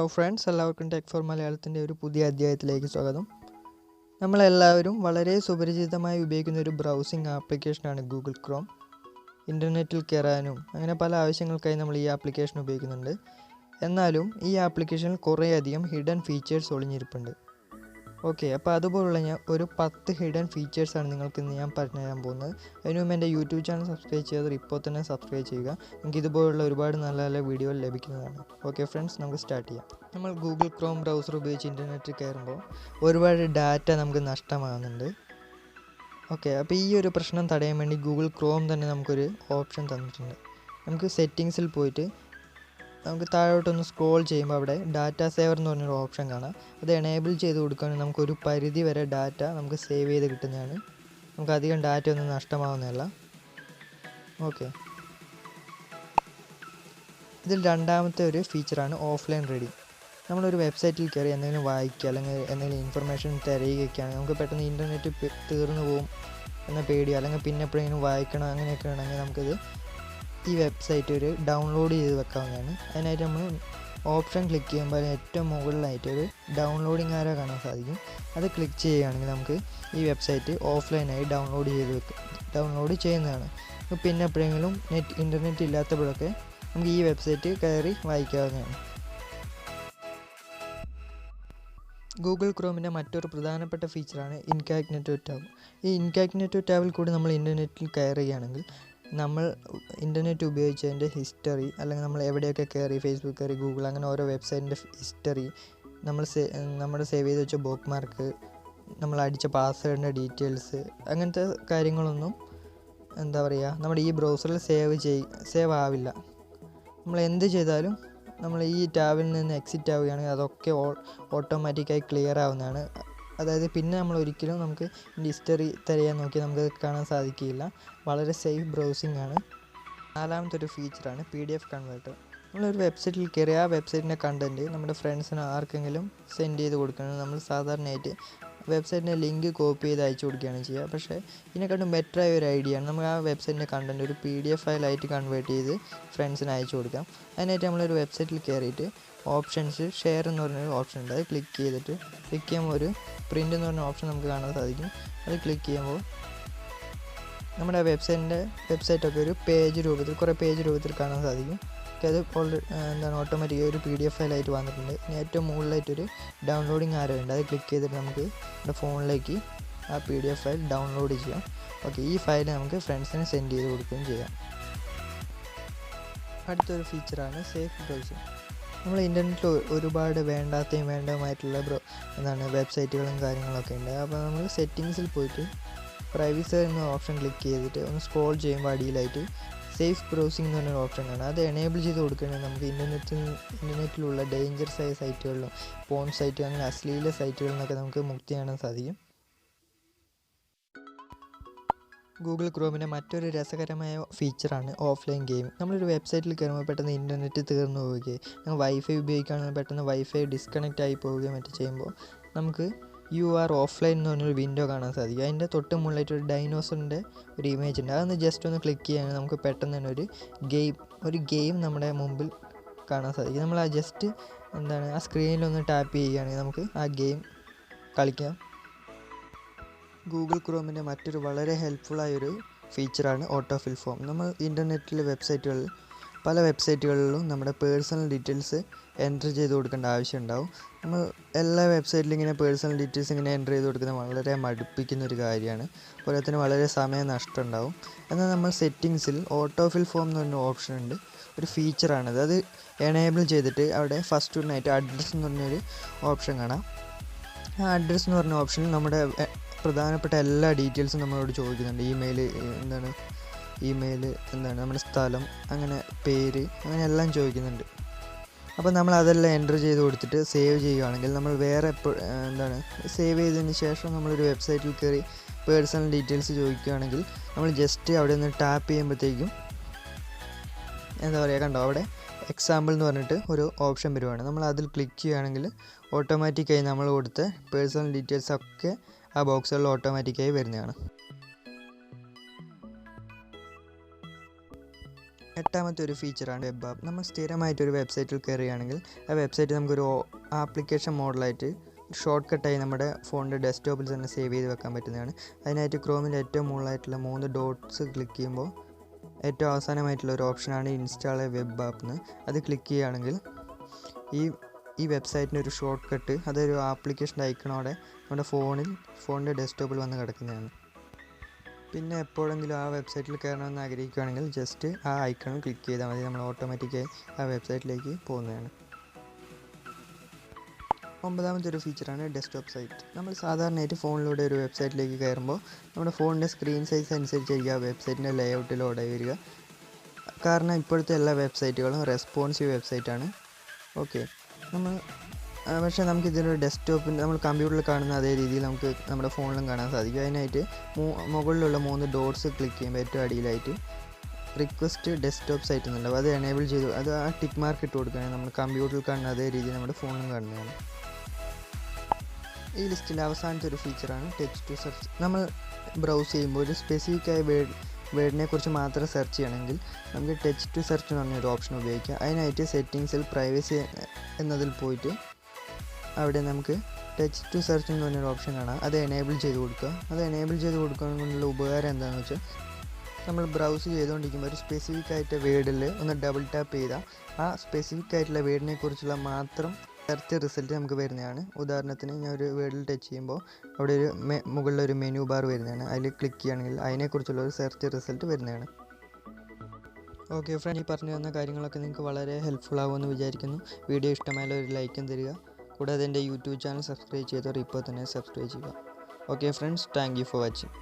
Hello friends, എല്ലാവർക്കും tech four മലയാളത്തിൻ്റെ ഒരു പുതിയ അധ്യായത്തിലേക്ക് സ്വാഗതം. നമ്മളെല്ലാവരും വളരെ സുപരിചിതമായി ഉപയോഗിക്കുന്ന ഒരു ബ്രൗസിംഗ് ആപ്ലിക്കേഷനാണ് ഗൂഗിൾ ക്രോം. ഇൻ്റർനെറ്റിൽ കയറാനും അങ്ങനെ പല ആവശ്യങ്ങൾക്കായി നമ്മൾ ഈ ആപ്ലിക്കേഷൻ ഉപയോഗിക്കുന്നുണ്ട്. എന്നാലും ഈ ആപ്ലിക്കേഷനിൽ കുറേയധികം ഹിഡൻ ഫീച്ചേഴ്സ് ഒളിഞ്ഞിരിപ്പുണ്ട്. ഓക്കെ, അപ്പോൾ അതുപോലുള്ള ഒരു 10 ഹിഡൻ ഫീച്ചേഴ്സാണ് നിങ്ങൾക്ക് ഇന്ന് ഞാൻ പറഞ്ഞുതരാൻ പോകുന്നത്. അതിനു മുമ്പ് എൻ്റെ യൂട്യൂബ് ചാനൽ സബ്സ്ക്രൈബ് ചെയ്തവർ ഇപ്പോൾ തന്നെ സബ്സ്ക്രൈബ് ചെയ്യുക. നിങ്ങൾക്ക് ഇതുപോലുള്ള ഒരുപാട് നല്ല നല്ല വീഡിയോകൾ ലഭിക്കുന്നതാണ്. ഓക്കെ ഫ്രണ്ട്സ്, നമുക്ക് സ്റ്റാർട്ട് ചെയ്യാം. നമ്മൾ ഗൂഗിൾ ക്രോം ബ്രൗസർ ഉപയോഗിച്ച് ഇൻ്റർനെറ്റിൽ കയറുമ്പോൾ ഒരുപാട് ഡാറ്റ നമുക്ക് നഷ്ടമാകുന്നുണ്ട്. ഓക്കെ, അപ്പോൾ ഈ ഒരു പ്രശ്നം തടയാൻ വേണ്ടി ഗൂഗിൾ ക്രോം തന്നെ നമുക്കൊരു ഓപ്ഷൻ തന്നിട്ടുണ്ട്. നമുക്ക് സെറ്റിങ്സിൽ പോയിട്ട് നമുക്ക് താഴോട്ടൊന്ന് സ്ക്രോൾ ചെയ്യുമ്പോൾ അവിടെ ഡാറ്റ സേവർ എന്ന് പറഞ്ഞൊരു ഓപ്ഷൻ കാണാം. അത് എനേബിൾ ചെയ്ത് കൊടുക്കുകയാണെങ്കിൽ നമുക്കൊരു പരിധി വരെ ഡാറ്റ നമുക്ക് സേവ് ചെയ്ത് കിട്ടുന്നതാണ്. നമുക്ക് അധികം ഡാറ്റ ഒന്നും നഷ്ടമാവുന്നതല്ല. ഓക്കെ, ഇതിൽ രണ്ടാമത്തെ ഒരു ഫീച്ചറാണ് ഓഫ്ലൈൻ റീഡിങ്. നമ്മളൊരു വെബ്സൈറ്റിൽ കയറി എന്തെങ്കിലും വായിക്കുക അല്ലെങ്കിൽ എന്തെങ്കിലും ഇൻഫർമേഷൻ തിരയുകയൊക്കെയാണെങ്കിൽ നമുക്ക് പെട്ടെന്ന് ഇൻ്റർനെറ്റ് തീർന്നു പോകും എന്ന പേടിയോ അല്ലെങ്കിൽ പിന്നെ എപ്പോഴെങ്കിലും വായിക്കണം അങ്ങനെയൊക്കെ ആണെങ്കിൽ നമുക്കിത് ഈ വെബ്സൈറ്റ് ഒരു ഡൗൺലോഡ് ചെയ്ത് വെക്കാവുന്നതാണ്. അതിനായിട്ട് നമ്മൾ ഓപ്ഷൻ ക്ലിക്ക് ചെയ്യുമ്പോൾ ഏറ്റവും മുകളിലായിട്ട് ഒരു ഡൗൺലോഡിങ് ആരോ കാണാൻ സാധിക്കും. അത് ക്ലിക്ക് ചെയ്യുകയാണെങ്കിൽ നമുക്ക് ഈ വെബ്സൈറ്റ് ഓഫ്ലൈനായി ഡൗൺലോഡ് ചെയ്യുന്നതാണ്. പിന്നെ എപ്പോഴെങ്കിലും ഇൻ്റർനെറ്റ് ഇല്ലാത്തപ്പോഴൊക്കെ നമുക്ക് ഈ വെബ്സൈറ്റ് കയറി വായിക്കാവുന്നതാണ്. ഗൂഗിൾ ക്രോമിൻ്റെ മറ്റൊരു പ്രധാനപ്പെട്ട ഫീച്ചറാണ് ഇൻകാഗ്നേറ്റോ ടാബ്. ഈ ഇൻകാഗ്നേറ്റോ ടാബിൽ കൂടി നമ്മൾ ഇൻ്റർനെറ്റിൽ കയറുകയാണെങ്കിൽ നമ്മൾ ഇൻ്റർനെറ്റ് ഉപയോഗിച്ചതിൻ്റെ ഹിസ്റ്ററി അല്ലെങ്കിൽ നമ്മൾ എവിടെയൊക്കെ കയറി ഫേസ്ബുക്ക് കയറി ഗൂഗിൾ അങ്ങനെ ഓരോ വെബ്സൈറ്റിൻ്റെ ഹിസ്റ്ററി, നമ്മുടെ സേവ് ചെയ്ത് വെച്ച ബുക്ക് മാർക്ക്, നമ്മൾ അടിച്ച പാസ്വേഡിൻ്റെ ഡീറ്റെയിൽസ് അങ്ങനത്തെ കാര്യങ്ങളൊന്നും നമ്മുടെ ഈ ബ്രൗസറിൽ സേവ് ആവില്ല. നമ്മൾ എന്ത് ചെയ്താലും നമ്മൾ ഈ ടാബിൽ നിന്ന് എക്സിറ്റ് ആവുകയാണെങ്കിൽ അതൊക്കെ ഓട്ടോമാറ്റിക്കായി ക്ലിയർ ആവുന്നതാണ്. അതായത് പിന്നെ നമ്മൾ ഒരിക്കലും നമുക്ക് ഹിസ്റ്ററി തിരയാൻ നോക്കി നമുക്ക് കാണാൻ സാധിക്കില്ല. വളരെ സേഫ് ബ്രൗസിംഗ് ആണ്. നാലാമത്തെ ഒരു ഫീച്ചറാണ് PDF കൺവേർട്ടർ. നമ്മളൊരു വെബ്സൈറ്റിൽ കയറി ആ വെബ്സൈറ്റിൻ്റെ കണ്ടൻറ്റ് നമ്മുടെ ഫ്രണ്ട്സിന് ആർക്കെങ്കിലും സെൻഡ് ചെയ്ത് കൊടുക്കുകയാണ്. നമ്മൾ സാധാരണയായിട്ട് വെബ്സൈറ്റിൻ്റെ ലിങ്ക് കോപ്പി ചെയ്ത് അയച്ചു കൊടുക്കുകയാണ് ചെയ്യുക. പക്ഷേ ഇതിനെക്കാട്ടും ബെറ്ററായ ഒരു ഐഡിയ ആണ് നമുക്ക് ആ വെബ്സൈറ്റിൻ്റെ കണ്ടൻറ്റ് ഒരു PDF ഫയലായിട്ട് കൺവേർട്ട് ചെയ്ത് ഫ്രണ്ട്സിന് അയച്ചു കൊടുക്കാം. അതിനായിട്ട് നമ്മളൊരു വെബ്സൈറ്റിൽ കയറിയിട്ട് ഓപ്ഷൻസ് ഷെയർ എന്ന് പറഞ്ഞൊരു ഓപ്ഷൻ ഉണ്ട്. അത് ക്ലിക്ക് ചെയ്യുമ്പോൾ ഒരു പ്രിൻ്റ് എന്ന് പറഞ്ഞ ഓപ്ഷൻ നമുക്ക് കാണാൻ സാധിക്കും. അത് ക്ലിക്ക് ചെയ്യുമ്പോൾ നമ്മുടെ വെബ്സൈറ്റൊക്കെ ഒരു കുറേ പേജ് രൂപത്തിൽ കാണാൻ സാധിക്കും. അത് ഓട്ടോമാറ്റിക്കായി ഒരു PDF ഫയലായിട്ട് വന്നിട്ടുണ്ട്. ഇനി ഏറ്റവും മുകളിലായിട്ടൊരു ഡൗൺലോഡിങ് ആരോ ഉണ്ട്. അത് ക്ലിക്ക് ചെയ്തിട്ട് നമുക്ക് നമ്മുടെ ഫോണിലേക്ക് ആ PDF ഫയൽ ഡൗൺലോഡ് ചെയ്യാം. ഓക്കെ, ഈ ഫയൽ നമുക്ക് ഫ്രണ്ട്സിന് സെൻഡ് ചെയ്ത് കൊടുക്കുകയും ചെയ്യാം. അടുത്തൊരു ഫീച്ചറാണ് സേഫ് ബ്രൗസിംഗ്. നമ്മൾ ഇൻ്റർനെറ്റിൽ ഒരുപാട് വേണ്ടാത്തയും വേണ്ടതുമായിട്ടുള്ള വെബ്സൈറ്റുകളും കാര്യങ്ങളൊക്കെ ഉണ്ട്. അപ്പോൾ നമ്മൾ സെറ്റിങ്സിൽ പോയിട്ട് പ്രൈവസി എന്ന ഓപ്ഷൻ ക്ലിക്ക് ചെയ്തിട്ട് ഒന്ന് സ്ക്രോൾ ചെയ്യുമ്പോൾ അടിയിലായിട്ട് സേഫ് ബ്രൗസിംഗ് എന്ന് പറഞ്ഞൊരു ഓപ്ഷൻ കാണാം. അത് എനേബിൾ ചെയ്ത് കൊടുക്കുകയാണെങ്കിൽ നമുക്ക് ഇൻ്റർനെറ്റിലുള്ള ഡേഞ്ചറസ് ആയ സൈറ്റുകളിലും പോൺ സൈറ്റുകൾ അങ്ങനെ അശ്ലീല സൈറ്റുകളിൽ നിന്നൊക്കെ നമുക്ക് മുക്തി കാണാൻ സാധിക്കും. ഗൂഗിൾ ക്രോമിൻ്റെ മറ്റൊരു രസകരമായ ഫീച്ചറാണ് ഓഫ്ലൈൻ ഗെയിമിംഗ്. നമ്മളൊരു വെബ്സൈറ്റിൽ കയറുമ്പോൾ പെട്ടെന്ന് ഇൻ്റർനെറ്റ് തീർന്നു പോവുകയും നമ്മൾ വൈഫൈ ഉപയോഗിക്കുകയാണെങ്കിൽ പെട്ടെന്ന് വൈഫൈ ഡിസ്കണക്റ്റ് ആയി പോവുകയും മറ്റും ചെയ്യുമ്പോൾ നമുക്ക് UR ഓഫ്ലൈൻ എന്ന് പറഞ്ഞൊരു വിൻഡോ കാണാൻ സാധിക്കും. അതിൻ്റെ തൊട്ട് മുകളിലായിട്ട് ഒരു ഡൈനോസറിൻ്റെ ഒരു ഇമേജ് ഉണ്ട്. അതൊന്ന് ജസ്റ്റ് ഒന്ന് ക്ലിക്ക് ചെയ്യുകയാണെങ്കിൽ നമുക്ക് പെട്ടെന്ന് തന്നെ ഒരു ഗെയിം നമ്മുടെ മുമ്പിൽ കാണാൻ സാധിക്കും. നമ്മൾ ആ സ്ക്രീനിലൊന്ന് ടാപ്പ് ചെയ്യുകയാണെങ്കിൽ നമുക്ക് ആ ഗെയിം കളിക്കാം. ഗൂഗിൾ ക്രോമിൻ്റെ മറ്റൊരു വളരെ ഹെൽപ്ഫുള്ളായൊരു ഫീച്ചറാണ് ഓട്ടോ ഫിൽ ഫോം. നമ്മൾ ഇൻ്റർനെറ്റിലെ പല വെബ്സൈറ്റുകളിലും നമ്മുടെ പേഴ്സണൽ ഡീറ്റെയിൽസ് എൻ്റർ ചെയ്ത് കൊടുക്കേണ്ട ആവശ്യം ഉണ്ടാവും. നമ്മൾ എല്ലാ വെബ്സൈറ്റിലും ഇങ്ങനെ പേഴ്സണൽ ഡീറ്റെയിൽസ് ഇങ്ങനെ എൻ്റർ ചെയ്ത് കൊടുക്കുന്നത് വളരെ മടുപ്പിക്കുന്ന ഒരു കാര്യമാണ്. പോരാത്തതിന് വളരെ സമയം നഷ്ടം ഉണ്ടാവും. എന്നാൽ നമ്മൾ സെറ്റിങ്സിൽ ഓട്ടോ ഫിൽ ഫോം എന്ന് പറഞ്ഞ ഓപ്ഷൻ ഉണ്ട്. ഒരു ഫീച്ചറാണത്. അത് എനേബിൾ ചെയ്തിട്ട് അവിടെ ഫസ്റ്റ് വണ്ണായിട്ട് അഡ്രസ്സ് എന്ന് പറഞ്ഞൊരു ഓപ്ഷൻ കാണാം. ആ അഡ്രസ്സ് എന്ന് പറഞ്ഞ ഓപ്ഷനിൽ നമ്മുടെ പ്രധാനപ്പെട്ട എല്ലാ ഡീറ്റെയിൽസും നമ്മളോട് ചോദിക്കുന്നുണ്ട്. ഇമെയിൽ നമ്മുടെ സ്ഥലം, അങ്ങനെ പേര്, അങ്ങനെ എല്ലാം ചോദിക്കുന്നുണ്ട്. അപ്പോൾ നമ്മൾ അതെല്ലാം എൻ്റർ ചെയ്ത് കൊടുത്തിട്ട് സേവ് ചെയ്യുകയാണെങ്കിൽ നമ്മൾ വേറെ സേവ് ചെയ്തതിന് ശേഷം നമ്മളൊരു വെബ്സൈറ്റിൽ കയറി പേഴ്സണൽ ഡീറ്റെയിൽസ് ചോദിക്കുകയാണെങ്കിൽ നമ്മൾ ജസ്റ്റ് അവിടെ നിന്ന് ടാപ്പ് ചെയ്യുമ്പോഴത്തേക്കും കണ്ടോ അവിടെ എക്സാമ്പിൾ എന്ന് പറഞ്ഞിട്ട് ഒരു ഓപ്ഷൻ വരുവാണ്. നമ്മൾ അതിൽ ക്ലിക്ക് ചെയ്യുകയാണെങ്കിൽ ഓട്ടോമാറ്റിക്കായി നമ്മൾ കൊടുത്ത പേഴ്സണൽ ഡീറ്റെയിൽസ് ഒക്കെ ആ ബോക്സുകളിൽ ഓട്ടോമാറ്റിക്കായി വരുന്നതാണ്. എട്ടാമത്തെ ഒരു ഫീച്ചറാണ് വെബ് ആപ്പ്. നമ്മൾ സ്ഥിരമായിട്ടൊരു വെബ്സൈറ്റിൽ കയറുകയാണെങ്കിൽ ആ വെബ്സൈറ്റ് നമുക്കൊരു ആപ്ലിക്കേഷൻ മോഡലായിട്ട് ഷോർട്ട് കട്ടായി നമ്മുടെ ഫോണിൻ്റെ ഡെസ്ക്ടോപ്പിൽ തന്നെ സേവ് ചെയ്ത് വെക്കാൻ പറ്റുന്നതാണ്. അതിനായിട്ട് ക്രോമിൻ്റെ ഏറ്റവും മുകളിലായിട്ടുള്ള 3 ഡോട്ട്സ് ക്ലിക്ക് ചെയ്യുമ്പോൾ ഏറ്റവും അവസാനമായിട്ടുള്ള ഒരു ഓപ്ഷനാണ് ഇൻസ്റ്റാൾ എ വെബ് ആപ്പ് എന്ന്. അത് ക്ലിക്ക് ചെയ്യുകയാണെങ്കിൽ ഈ വെബ്സൈറ്റിൻ്റെ ഒരു ഷോർട്ട് കട്ട് അതൊരു ആപ്ലിക്കേഷൻ്റെ ഐക്കണോടെ നമ്മുടെ ഫോണിൻ്റെ ഡെസ്ക്ടോപ്പിൽ വന്ന് കിടക്കുന്നതാണ്. പിന്നെ എപ്പോഴെങ്കിലും ആ വെബ്സൈറ്റിൽ കയറണമെന്ന് ആഗ്രഹിക്കുകയാണെങ്കിൽ ജസ്റ്റ് ആ ഐക്കണിൽ ക്ലിക്ക് ചെയ്താൽ മതി, നമ്മൾ ഓട്ടോമാറ്റിക്കായി ആ വെബ്സൈറ്റിലേക്ക് പോകുന്നതാണ്. ഒമ്പതാമത്തെ ഒരു ഫീച്ചറാണ് ഡെസ്ക്ടോപ്പ് സൈറ്റ്. നമ്മൾ സാധാരണയായിട്ട് ഫോണിലൂടെ ഒരു വെബ്സൈറ്റിലേക്ക് കയറുമ്പോൾ നമ്മുടെ ഫോണിൻ്റെ സ്ക്രീൻ സൈസ് അനുസരിച്ചായിരിക്കും ആ വെബ്സൈറ്റിൻ്റെ ലേഔട്ടിലൂടെ വരിക. കാരണം ഇപ്പോഴത്തെ എല്ലാ വെബ്സൈറ്റുകളും റെസ്പോൺസീവ് വെബ്സൈറ്റാണ്. ഓക്കെ, പക്ഷേ നമുക്ക് ഇതിനൊരു ഡെസ്ക്ടോപ്പിൽ നമ്മൾ കമ്പ്യൂട്ടറിൽ കാണുന്ന അതേ രീതിയിൽ നമുക്ക് നമ്മുടെ ഫോണിലും കാണാൻ സാധിക്കും. അതിനായിട്ട് മുകളിലുള്ള 3 ഡോട്ട്സ് ക്ലിക്ക് ചെയ്യുമ്പോൾ ഏറ്റവും അടിയിലായിട്ട് റിക്വസ്റ്റ് ഡെസ്ക്ടോപ്പ് സൈറ്റ് എന്നുണ്ടാവും. അത് എനേബിൾ ചെയ്തു, അത് ആ ടിക്ക് മാർക്ക് ഇട്ട് കൊടുക്കുകയാണെങ്കിൽ നമ്മൾ കമ്പ്യൂട്ടറിൽ കാണുന്ന അതേ രീതിയിൽ നമ്മുടെ ഫോണിലും കാണുന്നതാണ്. ഈ ലിസ്റ്റിലെ അവസാനത്തെ ഒരു ഫീച്ചറാണ് ടെക്സ്റ്റ് ടു സെർച്ച്. നമ്മൾ ബ്രൗസ് ചെയ്യുമ്പോൾ ഒരു സ്പെസിഫിക് ആയ വേർഡിനെ കുറിച്ച് മാത്രം സെർച്ച് ചെയ്യണമെങ്കിൽ നമുക്ക് ടെക്സ്റ്റ് ടു സെർച്ച് എന്ന് പറഞ്ഞൊരു ഓപ്ഷൻ ഉപയോഗിക്കാം. അതിനായിട്ട് സെറ്റിങ്സിൽ പ്രൈവസി എന്നതിൽ പോയിട്ട് അവിടെ നമുക്ക് ടെക്സ്റ്റ് ടു സെർച്ച് എന്ന് പറഞ്ഞൊരു ഓപ്ഷൻ കാണാം. അത് എനേബിൾ ചെയ്ത് കൊടുക്കുക. അത് എനേബിൾ ചെയ്ത് കൊടുക്കുന്നതിനുള്ള ഉപകാരം എന്താണെന്ന് വെച്ചാൽ നമ്മൾ ബ്രൗസ് ചെയ്തുകൊണ്ടിരിക്കുമ്പോൾ ഒരു സ്പെസിഫിക് ആയിട്ട് വേർഡിൽ ഒന്ന് ഡബിൾ ടാപ്പ് ചെയ്താൽ ആ സ്പെസിഫിക് ആയിട്ടുള്ള വേർഡിനെ കുറിച്ചുള്ള മാത്രം സെർച്ച് റിസൾട്ട് നമുക്ക് വരുന്നതാണ്. ഉദാഹരണത്തിന് ഞാൻ ഒരു വേർഡിൽ ടച്ച് ചെയ്യുമ്പോൾ അവിടെ ഒരു മുകളിലൊരു മെനു ബാർ വരുന്നതാണ്. അതിൽ ക്ലിക്ക് ചെയ്യുകയാണെങ്കിൽ അതിനെക്കുറിച്ചുള്ള ഒരു സെർച്ച് റിസൾട്ട് വരുന്നതാണ്. ഓക്കെ ഫ്രണ്ട്, ഈ പറഞ്ഞു തന്ന കാര്യങ്ങളൊക്കെ നിങ്ങൾക്ക് വളരെ ഹെൽപ്ഫുൾ ആകുമെന്ന് വിചാരിക്കുന്നു. വീഡിയോ ഇഷ്ടമായാലും ഒരു ലൈക്കും തരിക. കൂടാതെ എൻ്റെ യൂട്യൂബ് ചാനൽ സബ്സ്ക്രൈബ് ചെയ്തവർ ഇപ്പോൾ തന്നെ സബ്സ്ക്രൈബ് ചെയ്യുക. Okay friends, thank you for watching.